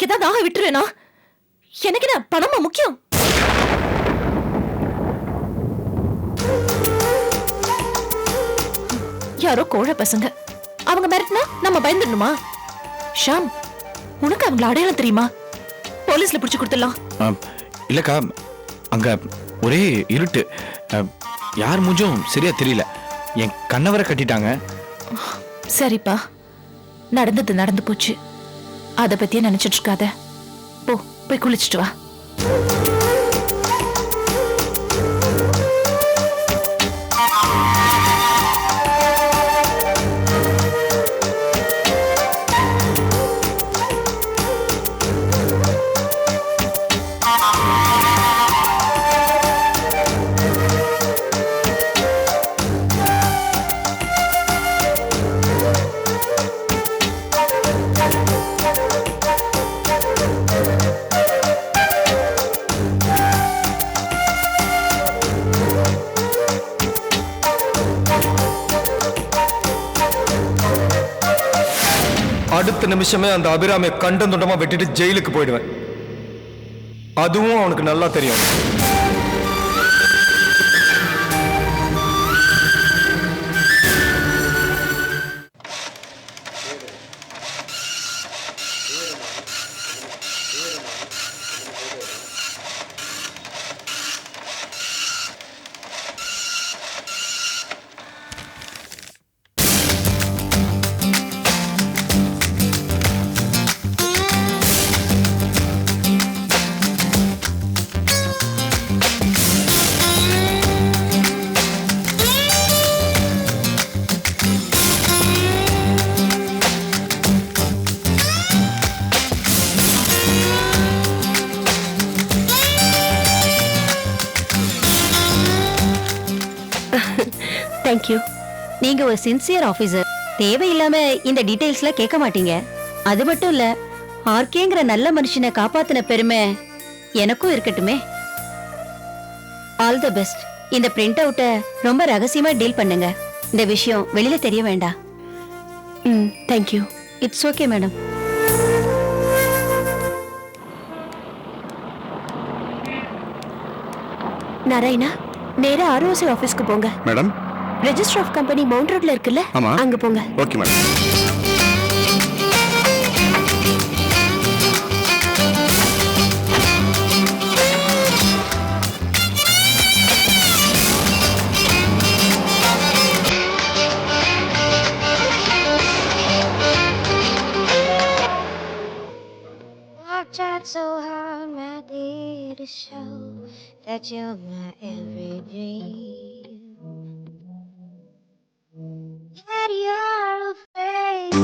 எனக்கு ஏதாவது ஆக விட்டுருவேனா? எனக்கு என்ன பணமா முக்கியம்? யாரோ கோழ பசங்க, அவங்க மிரட்டினா நம்ம பயந்துடணுமா? ஷாம், உனக்கு அவங்கள அடையாளம் தெரியுமா? போலீஸ்ல பிடிச்சு கொடுத்துடலாம். இல்லக்கா, அங்க ஒரே இருட்டு, யார் மூஞ்சும் சரியா தெரியல. என் கண்ணவரை கட்டிட்டாங்க. சரிப்பா, நடந்தது நடந்து போச்சு. அத பத்தியே நினைச்சிட்டு இருக்காத. போ, போய் குளிச்சுட்டு வா. அடுத்த நிமிஷமே அந்த அபிராமியை கண்டந்துண்டமா வெட்டிட்டு ஜெயிலுக்கு போயிடுவேன். அதுவும் அவனுக்கு நல்லா தெரியும். தேங்க்யூ. நீங்க ஒரு சின்சியர் ஆபீசர். தேவையில்லாம இந்த டீடைல்ஸ்ல கேட்க மாட்டீங்க. அது மட்டும் இல்ல, ஆர்கேங்கிற நல்ல மனுஷனை காப்பாத்தின பெருமை எனக்கும் இருக்கட்டுமே. All the best. இந்த பிரிண்ட் அவுட்டை ரொம்ப ரகசியமா டீல் பண்ணுங்க. இந்த விஷயம் வெளியில தெரிய வேண்டாம். Thank you. It's okay madam. Narayana, நேரா ஆர்ஓசி ஆபீஸ்க்கு போங்க. Madam, register of company mount ரோட்ல இருக்குல்ல, அங்க போங்க. Okay madam. So hard, my dear, to show that you're my every dream. That you're afraid.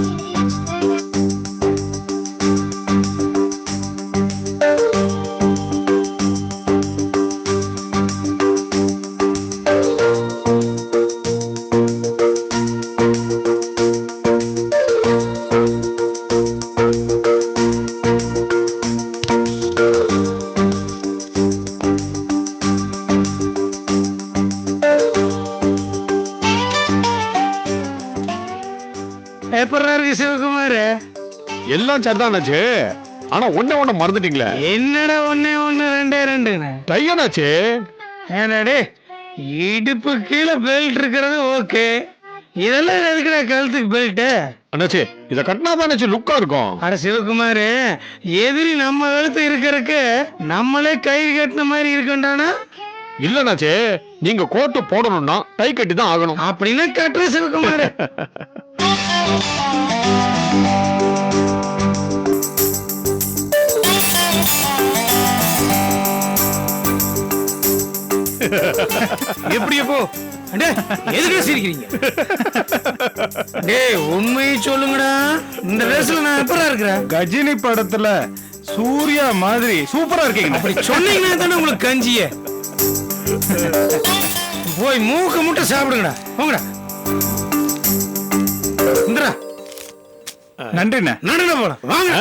Sivakumar, எல்லாம் சரிதானாச்சு. ஆனா ஒண்ணே ஒண்ணு மறந்துட்டீங்களே. என்னடா ஒன்னே ஒண்ணு ரெண்டே ரெண்டுன்னு டையனாச்சு. ஏன்னாடே, இடுப்பு கீழே பெல்ட் இருக்கிறது ஓகே, இதெல்லாம் எதுக்குடா கழுத்துக்கு பெல்ட்? அண்ணாச்சி, இத கட்டினா தானே லுக்கா இருக்கும். அட சிவகுமார், எதிரி நம்ம கழுத்து இருக்கிறதுக்கு நம்மளே கயிறு கட்டின மாதிரி இருக்கண்டானா? இல்லனாச்சே, நீங்க கோட்டு போடணும்னா டை கட்டி தான் ஆகணும். அப்படின்னா கட்டுற சிவகுமார். எப்படி எப்போ எதுக்கு சிரிக்கிறீங்க? டேய், உண்மையை சொல்லுங்கடா, இந்த ட்ரெஸ்ல நான் எப்பரா இருக்கிறேன்? கஜினி படத்துல சூர்யா மாதிரி சூப்பரா இருக்கீங்க. அப்படி சொன்னீங்கன்னா தானே உங்களுக்கு கஞ்சியே. போய் மூக்க முட்டை சாப்பிடுங்கடா, போங்கடா. இந்தடா. நன்றிண்ணா. நடுங்க போலாம், வாங்க.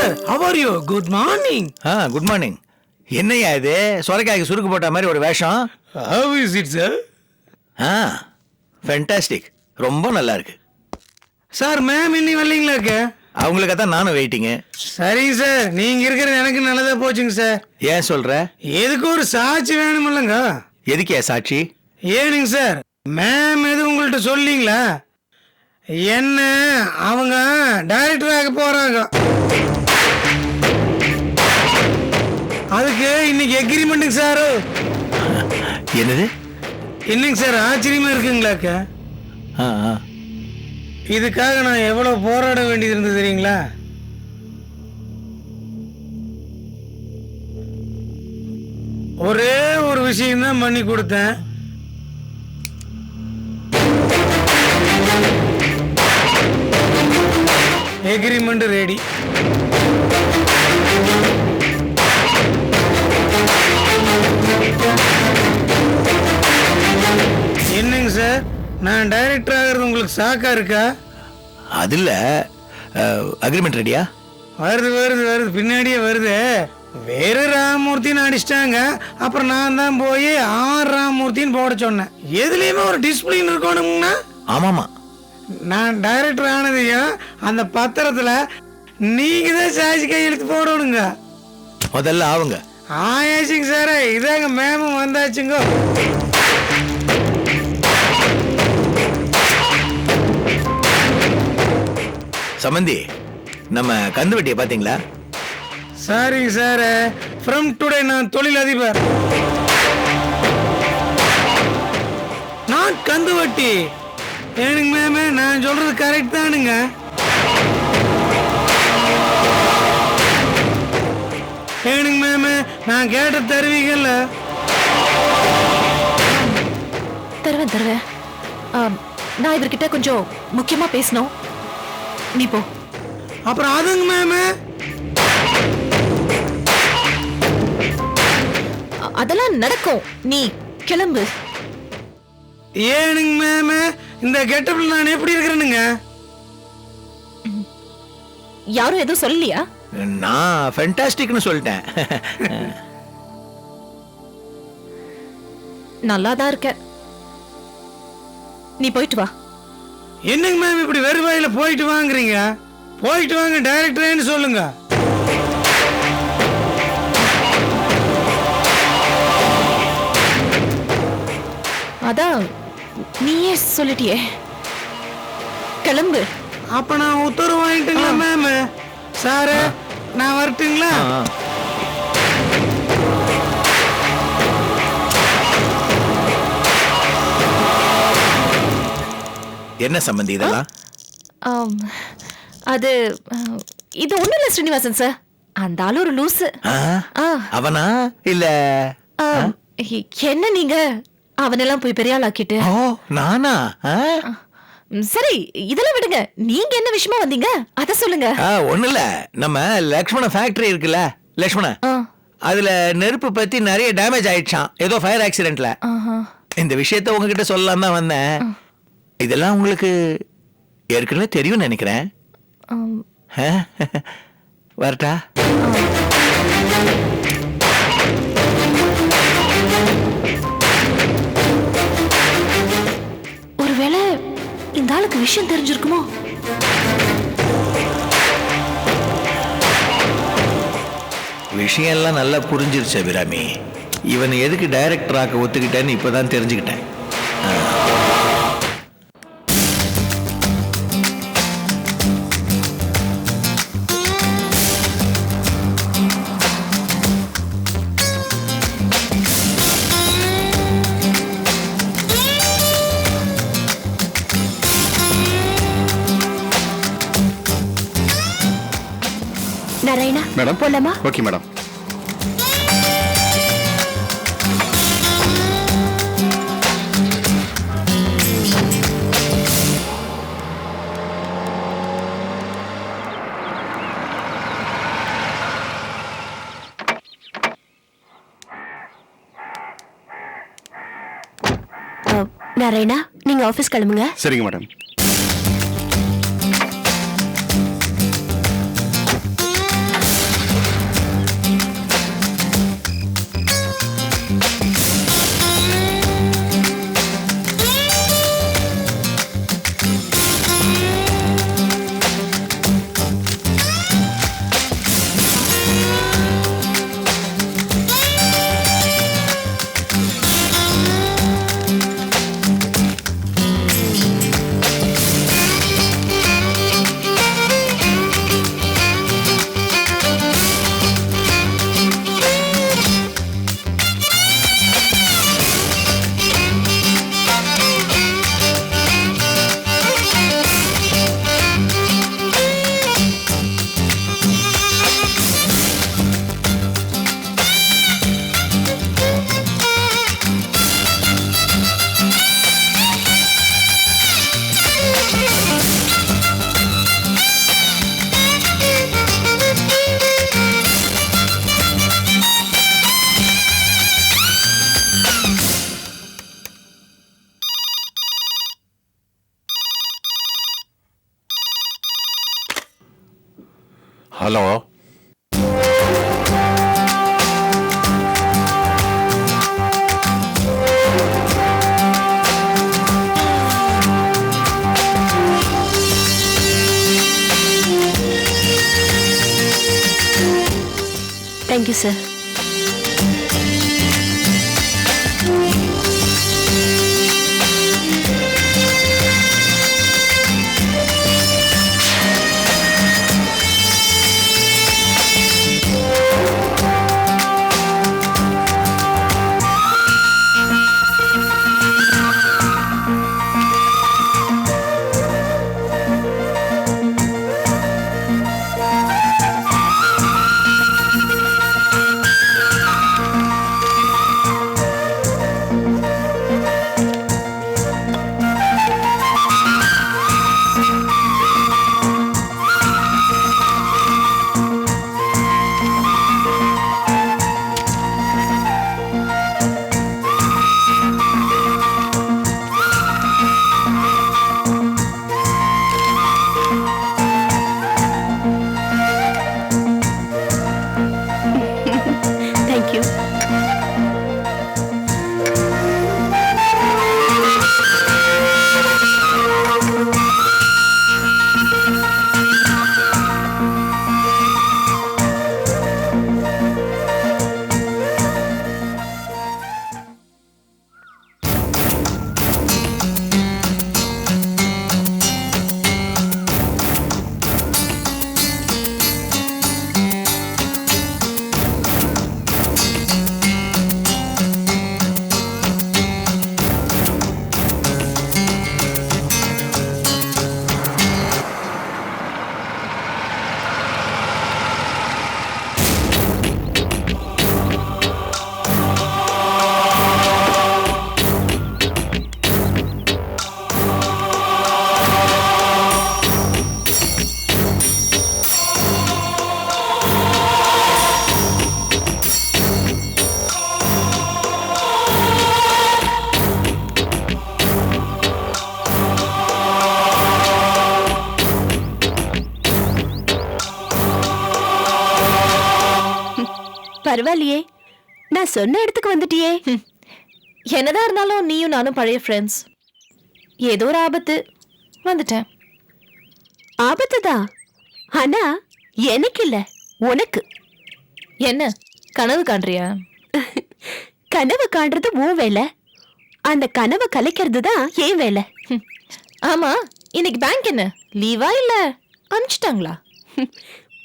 Sir how are you good morning good morning. என்னையா இது சொரக்காய்க்கு சுருக்கு போட்ட மாதிரி ஒரு வேஷம்? How is it sir? Fantastic, ரொம்ப நல்லா இருக்கு. சார் மேம் இன்னி வரலீங்களாக்க? அவங்களுக்கு தான் நானும் வெயிட்டிங்கு. சரிங்க சார், நீங்க இருக்கிறது எனக்கு நல்லதா போச்சுங்க சார். ஏன் சொல்ற? எதுக்கு ஒரு சாட்சி வேணுமில்லங்க? எதுக்கே சாட்சி? ஏனுங்க சார், மேம் எதுவும் உங்கள்கிட்ட சொல்லீங்களா? என்ன அவங்க டைரக்டர் ஆக போறாங்க, அதுக்கு இன்னைக்கு எக்ரிமெண்ட்டுங்க சார். என்னது? என்னங்க சார் ஆச்சரியமா இருக்குங்களாக்க? இதுக்காக நான் எவ்வளவு போராட வேண்டியது இருந்தது தெரியுங்களா? ஒரே ஒரு விஷயம் தான் பண்ணி கொடுத்தேன். Agreement ready. என்னங்க சார், நான் டைரக்டர் ஆகிறது உங்களுக்கு சாக்கா இருக்கா? அதுல அக்ரிமெண்ட் ரெடியா? வருது வருது வருது, பின்னாடியே வருது. வேற ராமமூர்த்தின்னு அடிச்சிட்டாங்க, அப்புறம் நான் தான் போய் ஆர் ராமமூர்த்தின்னு போட சொன்னேன். எதுலயுமே ஒரு டிசிப்ளின் இருக்கணும்னா. ஆமாமா, நான் டைரக்டர் ஆனதையும் அந்த பத்திரத்துல நீங்க தான் சாட்சி கையெழுத்து போடணுங்க. முதல்ல ஆவுங்க. ஆயாச்சுங்க சார், இதாங்க மேமும் வந்தாச்சுங்க. சம்பந்தி, நம்ம கந்து வெட்டியை பாத்தீங்களா? சரிங்க சார், ஃப்ரம் டுடே நான் தொழிலதிபர். நான் கந்து வட்டி. ஏனுங்க மேமே, நான் சொல்றது கரெக்ட் தானுங்க? ஏனுங்க மேமே, நான் கேட்ட தருவீங்கல்ல? தருவேன். நான் இவர்கிட்ட கொஞ்சம் முக்கியமா பேசணும், நீ போ. அப்புறம் அதுங்க மேமே, அதெல்லாம் நடக்கும், நீ கிளம்பு. ஏனுங்க மேமே, இந்த கெட்டப்ல நான் எப்படி இருக்கிறேனுங்க? யாரும் எதுவும் சொல்லலையா? நான் ஃபேண்டாஸ்டிக்னு சொல்லிட்டேன். நல்லாதான் இருக்க, நீ போயிட்டு வா. என்னங்க மேம் இப்படி வெறுவாயில போயிட்டு வாங்குறீங்க? போயிட்டு வாங்க, டைரக்டரேன்னு சொல்லுங்க. அதான் நீயே சொல்லிட்டியே, கிளம்பு. அப்ப நான் உத்தரவு வாங்கிட்டுங்களா மேம்? சாரு, நான் வரட்டுங்களா? என்ன சம்பந்தி இதெல்லாம்? அது இது ஒண்ணும் இல்ல ஸ்ரீனிவாசன் சார், அந்த ஆளு ஒரு லூசு. அவனா இல்ல? என்ன நீங்க அவனெல்லாம் போய் பெரிய ஆள் ஆக்கிட்டு. நானா? சரி, இதெல்லாம் விடுங்க, நீங்க என்ன விஷயமா வந்தீங்க அத சொல்லுங்க. ஒண்ணு இல்ல, நம்ம லக்ஷ்மண ஃபேக்டரி இருக்குல்ல, லக்ஷ்மண, அதுல நெருப்பு பத்தி நிறைய டேமேஜ் ஆயிடுச்சான், ஏதோ ஃபயர் ஆக்சிடென்ட்ல. இந்த விஷயத்த உங்ககிட்ட சொல்லலாம் தான் வந்தேன். இதெல்லாம் உங்களுக்கு ஏற்கனவே தெரியும் நினைக்கிறேன். வரட்டா? ஒருவேளை இந்த ஆளுக்கு விஷயம் தெரிஞ்சிருக்குமோ? விஷயம் எல்லாம் நல்லா புரிஞ்சிருச்சு அபிராமி. இவன் எதுக்கு டைரக்டர் ஆக்க ஒத்துக்கிட்டேன்னு இப்பதான் தெரிஞ்சுக்கிட்டேன். நாராயணா, மேடம் போலாமா? Okay madam. நாராயணா, நீங்க ஆபீஸ் கிளம்புங்க. சரிங்க madam. Hello thank you sir. Thank you. பரவாயில்லையே, நான் சொன்ன இடத்துக்கு வந்துட்டியே. என்னதான் இருந்தாலும் நீயும் நானும் பழைய ஃப்ரெண்ட்ஸ். ஏதோ ஒரு ஆபத்து வந்துட்டேன். ஆபத்து தான், ஆனா எனக்கு இல்ல, உனக்கு. என்ன கனவு காண்றியா? கனவு காண்றது உன் வேலை, அந்த கனவை கலைக்கிறது தான் ஏன் வேலை. ஆமா, இன்னைக்கு பேங்க் என்ன லீவா இல்ல அனுப்பிச்சிட்டாங்களா?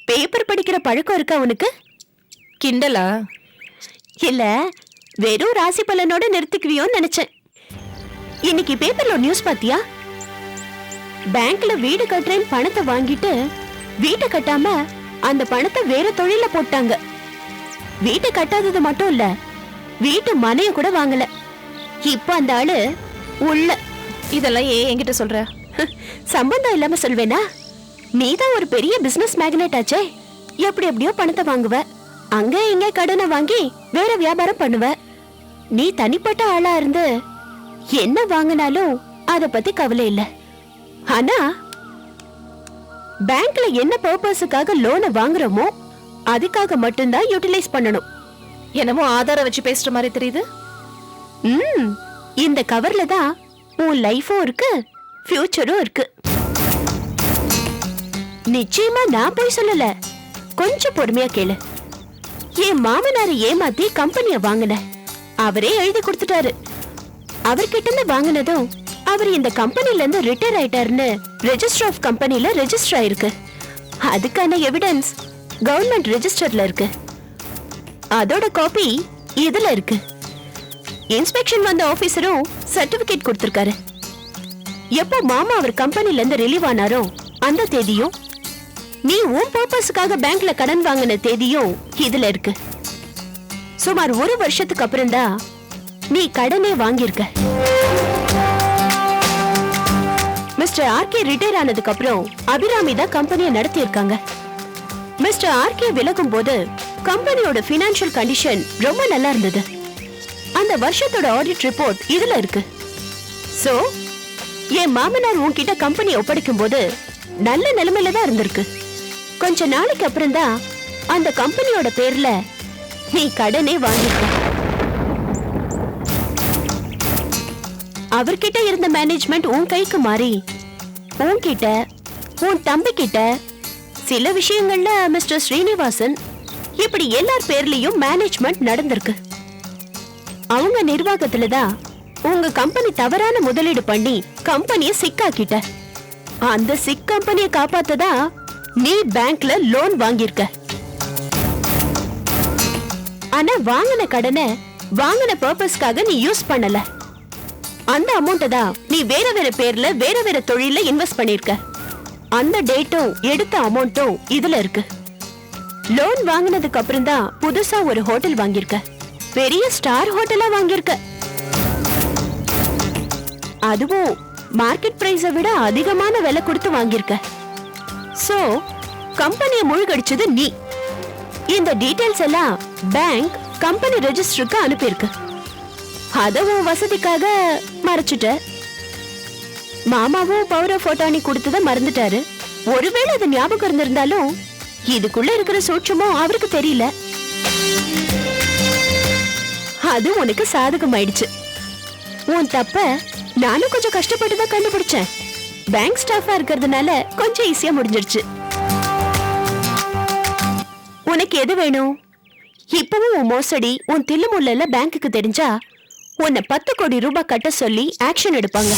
பேப்பர் படிக்கிற பழக்கம் இருக்கா உனக்கு? கிண்டலா? இல்ல, வெறும் ராசி பலனோட நிறுத்திக்குவியோன்னு நினைச்சேன். இன்னைக்கு பேப்பர்ல நியூஸ் பாத்தியா? பேங்க்ல வீடு கட்டுறேன்னு பணத்தை வாங்கிட்டு வீட்டை கட்டாம அந்த பணத்தை வேற தொழில போட்டாங்க. வீட்டை கட்டாதது மட்டும் இல்ல, வீட்டு மனைய கூட வாங்கல. இப்ப அந்த ஆளு உள்ள. இதெல்லாம் ஏன் என்கிட்ட சொல்ற? சம்பந்தம் இல்லாம சொல்வேனா? நீதான் ஒரு பெரிய பிசினஸ் மேக்னெட் ஆச்சே. எப்படி எப்படியோ பணத்தை வாங்குவ, அங்க இங்க கடனை வாங்கி வேற வியாபாரம் பண்ணுவ. நீ தனிப்பட்ட ஆளா இருந்து என்ன வாங்கினாலும் அத பத்தி கவலை இல்ல. ஆனா பேங்க்ல என்ன பர்பஸுக்காக லோனை வாங்குறோமோ அதுக்காக மட்டும்தான் யூட்டிலைஸ் பண்ணணும். என்னமோ ஆதாரம் வச்சு பேசுற மாதிரி தெரியுது. இந்த கவர்ல தான் உன் லைஃபும் இருக்கு, ஃபியூச்சரும் இருக்கு. நிச்சயமா நான் போய் சொல்லல, கொஞ்சம் பொறுமையா கேளு. என் மாமனாரை ஏமாத்தி கம்பெனிய வாங்கின, அவரே எழுதி கொடுத்துட்டாரு. அவர்கிட்ட இருந்து வாங்கினதும் அவர் இந்த கம்பெனில இருந்து ரிட்டையர் ஆயிட்டாருன்னு ரெஜிஸ்டர் ஆஃப் கம்பெனில ரெஜிஸ்டர் ஆயிருக்கு. அதுக்கான எவிடன்ஸ் கவர்மெண்ட் ரெஜிஸ்டர்ல இருக்கு. அதோட காப்பி இதுல இருக்கு. இன்ஸ்பெக்ஷன் வந்த ஆபீசரும் சர்டிபிகேட் கொடுத்திருக்காரு. எப்போ மாமா அவர் கம்பெனில இருந்து ரிலீவ் ஆனாரோ அந்த தேதியும், நீ உன் பர்பஸுக்காக பேங்க்ல கடன் வாங்கின தேதியும் இதுல இருக்கு. சுமார் 1 வருஷத்துக்கு அப்புறம் தான் நீ கடனே வாங்கியிருக்க. மிஸ்டர் ஆர்கே ரிட்டையர் ஆனதுக்கு அப்புறம் அபிராமி தான் கம்பெனியை நடத்தி இருக்காங்க. மிஸ்டர் ஆர்கே விலகும் போது கம்பெனியோட பினான்சியல் கண்டிஷன் ரொம்ப நல்லா இருந்தது. அந்த வருஷத்தோட ஆடிட் ரிப்போர்ட் இதுல இருக்கு. சோ என் மாமனார் உன்கிட்ட கம்பெனி ஒப்படைக்கும் போது நல்ல நிலைமையில தான் இருந்திருக்கு. கொஞ்ச நாளைக்கு அப்புறம் தான் அந்த கம்பெனியோட பேர்ல நீ கடனே வாங்கிட்ட. அவர்கிட்ட இருந்த மேனேஜ்மெண்ட் உன் கைக்கு மாறி உன்கிட்ட உன் தம்பி கிட்ட சில விஷயங்கள்ல மிஸ்டர் ஸ்ரீனிவாசன் இப்படி எல்லார் பேர்லயும் மேனேஜ்மெண்ட் நடந்திருக்கு. அவங்க நிர்வாகத்துலதான் உங்க கம்பெனி தவறான முதலீடு பண்ணி கம்பெனிய சிக்காக்கிட்ட. அந்த சிக் கம்பெனிய காப்பாத்ததா நீ பேங்க்ல லோன் வாங்கியிருக்க. ஆனா வாங்கின கடனை வாங்கின பர்பஸ்க்காக நீ யூஸ் பண்ணல. அந்த அமௌண்ட தான் நீ வேற வேற பேர்ல வேற வேற தொழில இன்வெஸ்ட் பண்ணிருக்க. அந்த டேட்டும் எடுத்த அமௌண்ட்டும் இதுல இருக்கு. லோன் வாங்கினதுக்கு அப்புறம் தான் புதுசா ஒரு ஹோட்டல் வாங்கியிருக்க. பெரிய ஸ்டார் ஹோட்டலா வாங்கியிருக்க. அதுவும் மார்க்கெட் பிரைஸை விட அதிகமான விலை கொடுத்து வாங்கியிருக்க. சோ கம்பெனியை முழுகடிச்சது நீ. இந்த டீடைல்ஸ் எல்லாம் பேங்க் கம்பெனி ரெஜிஸ்டருக்கு அனுப்பியிருக்கு. அதவும் வசதிக்காக மறைச்சிட்ட. மாமாவும் பௌர போட்டோ நீ கொடுத்தத மறந்துட்டாரு. ஒருவேளை அது ஞாபகம் இருந்திருந்தாலும் இதுக்குள்ள இருக்கிற சூட்சமும் அவருக்கு தெரியல. அது உனக்கு சாதகம் ஆயிடுச்சு. உன் தப்ப நானும் கொஞ்சம் கஷ்டப்பட்டுதான் கண்டுபிடிச்சேன். பேங்க் ஸ்டாஃபா இருக்கிறதுனால கொஞ்சம் ஈஸியா முடிஞ்சிருச்சு. உனக்கு எது வேணும்? இப்பவும் உன் மோசடி உன் தில்லுமுல்ல பேங்க்குக்கு தெரிஞ்சா உன்னை 10 கோடி ரூபாய் கட்ட சொல்லி ஆக்ஷன் எடுப்பாங்க.